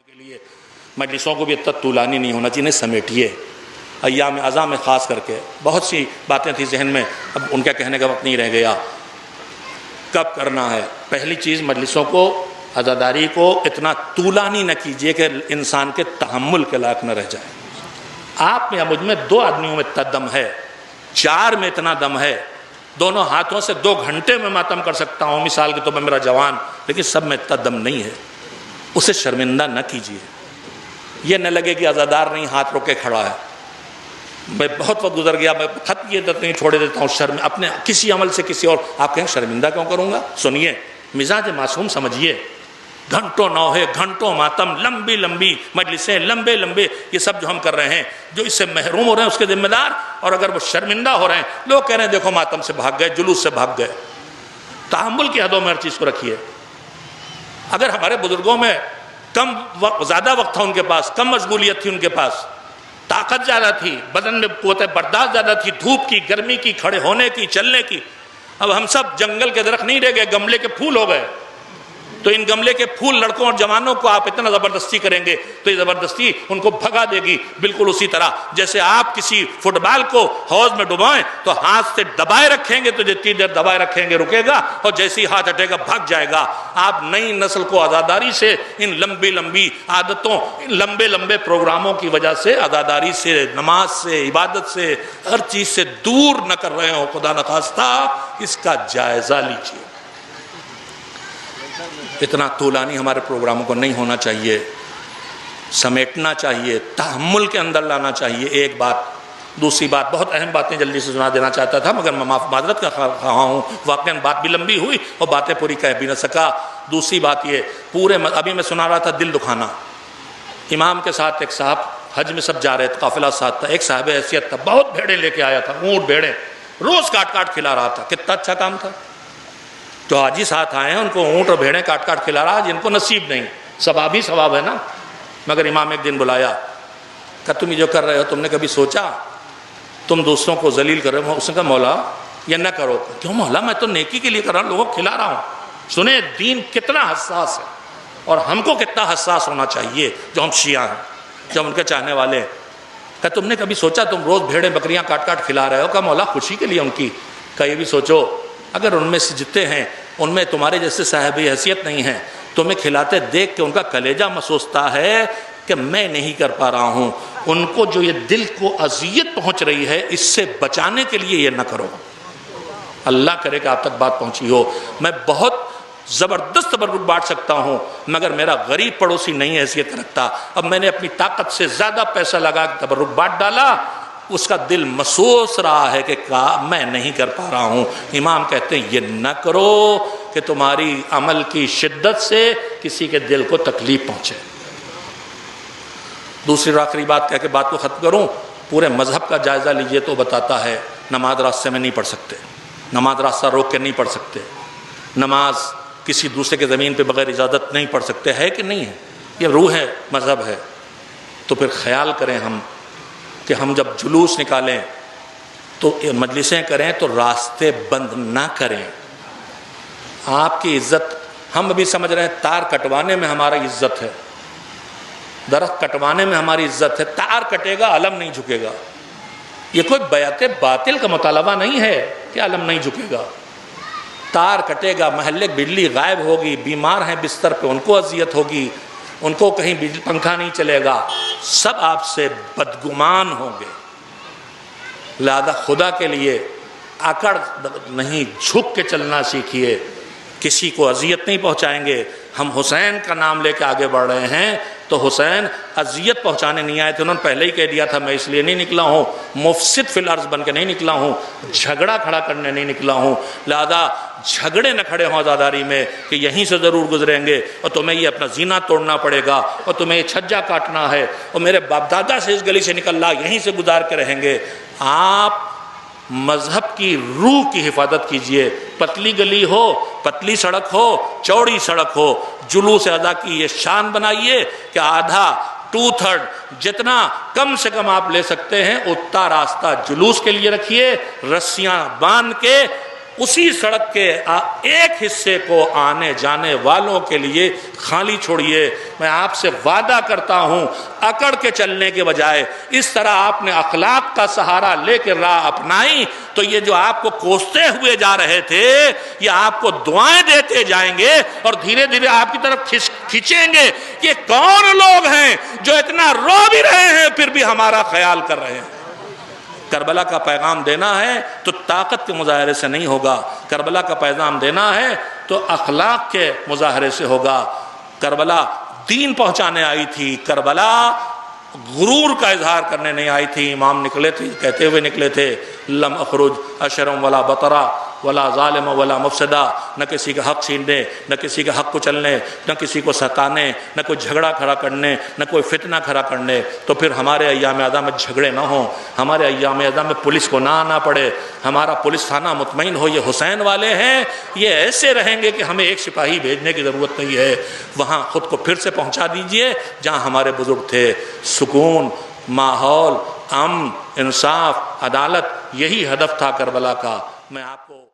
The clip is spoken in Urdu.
کے لیے مجلسوں کو بھی اتنا طولانی نہیں ہونا چاہیے، سمیٹیے ایام اعضاء میں خاص کر کے بہت سی باتیں تھیں ذہن میں، اب ان کا کہنے کا وقت نہیں رہ گیا۔ کب کرنا ہے؟ پہلی چیز مجلسوں کو، عزاداری کو اتنا طولانی نہ کیجیے کہ انسان کے تحمل کے لائق نہ رہ جائے۔ آپ میں یا مجھ میں 2 آدمیوں میں اتنا دم ہے، 4 میں اتنا دم ہے، دونوں ہاتھوں سے 2 گھنٹے میں ماتم کر سکتا ہوں مثال کے طور پر میرا جوان، لیکن سب میں اتنا دم نہیں ہے۔ اسے شرمندہ نہ کیجیے، یہ نہ لگے کہ عزادار نہیں ہاتھ روکے کھڑا ہے۔ میں بہت وقت گزر گیا، میں خط یہ نہیں چھوڑے دیتا ہوں، شرم اپنے کسی عمل سے کسی اور، آپ کہیں شرمندہ کیوں کروں گا؟ سنیے، مزاج معصوم سمجھیے، گھنٹوں نوحے، گھنٹوں ماتم، لمبی لمبی مجلسیں، لمبے لمبے، یہ سب جو ہم کر رہے ہیں، جو اس سے محروم ہو رہے ہیں اس کے ذمہ دار، اور اگر وہ شرمندہ ہو رہے ہیں، لوگ کہہ رہے ہیں دیکھو ماتم سے بھاگ گئے، جلوس سے بھاگ گئے۔ تحمل کی حدوں میں ہر چیز کو رکھیے۔ اگر ہمارے بزرگوں میں زیادہ وقت تھا ان کے پاس، کم مشغولیت تھی ان کے پاس، طاقت زیادہ تھی، بدن میں قوت برداشت زیادہ تھی، دھوپ کی، گرمی کی، کھڑے ہونے کی، چلنے کی، اب ہم سب جنگل کے درخت نہیں رہ گئے، گملے کے پھول ہو گئے۔ تو ان گملے کے پھول لڑکوں اور جوانوں کو آپ اتنا زبردستی کریں گے تو یہ زبردستی ان کو بھگا دے گی، بالکل اسی طرح جیسے آپ کسی فٹ بال کو حوض میں ڈبائیں تو ہاتھ سے دبائے رکھیں گے تو جتنی دیر دبائے رکھیں گے رکے گا، اور جیسے ہی ہاتھ ہٹے گا بھگ جائے گا۔ آپ نئی نسل کو عزاداری سے، ان لمبی لمبی عادتوں، ان لمبے لمبے پروگراموں کی وجہ سے، عزاداری سے، نماز سے، عبادت سے، ہر چیز سے دور نہ کر رہے ہو۔ خدا نخواستہ اس کا جائزہ لیجیے۔ اتنا طولانی ہمارے پروگراموں کو نہیں ہونا چاہیے، سمیٹنا چاہیے، تحمل کے اندر لانا چاہیے۔ ایک بات، دوسری بات، بہت اہم باتیں جلدی سے سنا دینا چاہتا تھا مگر میں معذرت کا خواہاں ہوں، واقعاً بات بھی لمبی ہوئی اور باتیں پوری کہہ بھی نہ سکا۔ دوسری بات یہ، ابھی میں سنا رہا تھا دل دکھانا، امام کے ساتھ ایک صاحب حج میں سب جا رہے تھے، قافلہ ساتھ تھا، ایک صاحب حیثیت تھا، بہت بھیڑیں لے کے آیا تھا، اونٹ بھیڑیں روز کاٹ کاٹ کھلا رہا تھا، کتنا اچھا کام تھا۔ جو حاجی ساتھ آئے ہیں ان کو اونٹ اور بھیڑیں کاٹ کاٹ کھلا رہا، جن کو نصیب نہیں، ثواب ہی ثواب ہے نا۔ مگر امام ایک دن بلایا کہ تم یہ جو کر رہے ہو تم نے کبھی سوچا تم دوسروں کو ذلیل کر رہے ہو؟ اس نے کہا مولا یہ نہ کرو۔ کیوں مولا؟ میں تو نیکی کے لیے کر رہا ہوں، لوگوں کو کھلا رہا ہوں۔ سنیں دین کتنا حساس ہے، اور ہم کو کتنا حساس ہونا چاہیے جو ہم شیعہ ہیں، جو ہم ان کے چاہنے والے ہیں۔ کہ تم نے کبھی سوچا تم روز بھیڑیں بکریاں کاٹ کاٹ کھلا رہے ہو؟ کہ مولا خوشی کے لیے ان کی۔ کہ یہ بھی سوچو اگر ان میں سے جتنے ہیں ان میں تمہارے جیسے صاحب حیثیت نہیں ہیں، تمہیں کھلاتے دیکھ کے ان کا کلیجہ محسوستا ہے کہ میں نہیں کر پا رہا ہوں، ان کو جو یہ دل کو اذیت پہنچ رہی ہے اس سے بچانے کے لیے یہ نہ کرو۔ اللہ کرے کہ آپ تک بات پہنچی ہو۔ میں بہت زبردست تبرک بانٹ سکتا ہوں مگر میرا غریب پڑوسی نہیں حیثیت رکھتا۔ اب میں نے اپنی طاقت سے زیادہ پیسہ لگا کے تبرک بانٹ ڈالا، اس کا دل محسوس رہا ہے کہ میں نہیں کر پا رہا ہوں۔ امام کہتے ہیں یہ نہ کرو کہ تمہاری عمل کی شدت سے کسی کے دل کو تکلیف پہنچے۔ دوسری اور آخری بات کہہ کے بات کو ختم کروں، پورے مذہب کا جائزہ لیجئے تو بتاتا ہے نماز راستے میں نہیں پڑھ سکتے، نماز راستہ روک کے نہیں پڑھ سکتے، نماز کسی دوسرے کے زمین پہ بغیر اجازت نہیں پڑھ سکتے، ہے کہ نہیں ہے؟ یہ روح ہے، مذہب ہے۔ تو پھر خیال کریں ہم کہ ہم جب جلوس نکالیں تو مجلسیں کریں تو راستے بند نہ کریں۔ آپ کی عزت، ہم ابھی سمجھ رہے ہیں تار کٹوانے میں ہماری عزت ہے، درخت کٹوانے میں ہماری عزت ہے، تار کٹے گا علم نہیں جھکے گا۔ یہ کوئی بیعت باطل کا مطالبہ نہیں ہے کہ علم نہیں جھکے گا۔ تار کٹے گا، محلے بجلی غائب ہوگی، بیمار ہیں بستر پہ ان کو اذیت ہوگی، ان کو کہیں بجلی پنکھا نہیں چلے گا، سب آپ سے بدگمان ہوں گے۔ لہذا خدا کے لیے اکڑ نہیں جھک کے چلنا سیکھیے، کسی کو اذیت نہیں پہنچائیں گے۔ ہم حسین کا نام لے کے آگے بڑھ رہے ہیں تو حسین اذیت پہنچانے نہیں آئے تھے، انہوں نے پہلے ہی کہہ دیا تھا میں اس لیے نہیں نکلا ہوں، مفسد فی الارض بن کے نہیں نکلا ہوں، جھگڑا کھڑا کرنے نہیں نکلا ہوں۔ لہذا جھگڑے نہ کھڑے ہوں عزاداری میں کہ یہیں سے ضرور گزریں گے اور تمہیں یہ اپنا زینہ توڑنا پڑے گا اور تمہیں یہ چھجا کاٹنا ہے اور میرے باپ دادا سے اس گلی سے نکل رہا یہیں سے گزار کے رہیں گے۔ آپ مذہب کی روح کی حفاظت کیجئے، پتلی گلی ہو، پتلی سڑک ہو، چوڑی سڑک ہو، جلوس ادا کی یہ شان بنائیے کہ آدھا 2/3 جتنا کم سے کم آپ لے سکتے ہیں اتنا راستہ جلوس کے لیے رکھیے، رسیاں باندھ کے اسی سڑک کے ایک حصے کو آنے جانے والوں کے لیے خالی چھوڑیے۔ میں آپ سے وعدہ کرتا ہوں اکڑ کے چلنے کے بجائے اس طرح آپ نے اخلاق کا سہارا لے کے راہ اپنائی تو یہ جو آپ کو کوستے ہوئے جا رہے تھے یہ آپ کو دعائیں دیتے جائیں گے اور دھیرے دھیرے آپ کی طرف کھینچیں گے کہ کون لوگ ہیں جو اتنا رو بھی رہے ہیں پھر بھی ہمارا خیال کر رہے ہیں۔ کربلا کا پیغام دینا ہے تو طاقت کے مظاہرے سے نہیں ہوگا، کربلا کا پیغام دینا ہے تو اخلاق کے مظاہرے سے ہوگا۔ کربلا دین پہنچانے آئی تھی، کربلا غرور کا اظہار کرنے نہیں آئی تھی۔ امام نکلے تھے، کہتے ہوئے نکلے تھے لم اخرج اشرم ولا بطرا ولا ظالم ولا مفسدہ، نہ کسی کا حق چھیننے، نہ کسی کا حق کچلنے، نہ کسی کو ستانے، نہ کوئی جھگڑا کھڑا کرنے، نہ کوئی فتنہ کھڑا کرنے۔ تو پھر ہمارے ایام اعدام میں جھگڑے نہ ہوں، ہمارے ایام اعدام میں پولیس کو نہ آنا پڑے، ہمارا پولیس تھانہ مطمئن ہو یہ حسین والے ہیں، یہ ایسے رہیں گے کہ ہمیں ایک سپاہی بھیجنے کی ضرورت نہیں ہے، وہاں خود کو پھر سے پہنچا دیجئے جہاں ہمارے بزرگ تھے۔ سکون، ماحول، امن، انصاف، عدالت، یہی ہدف تھا کربلا کا۔ میں آپ کو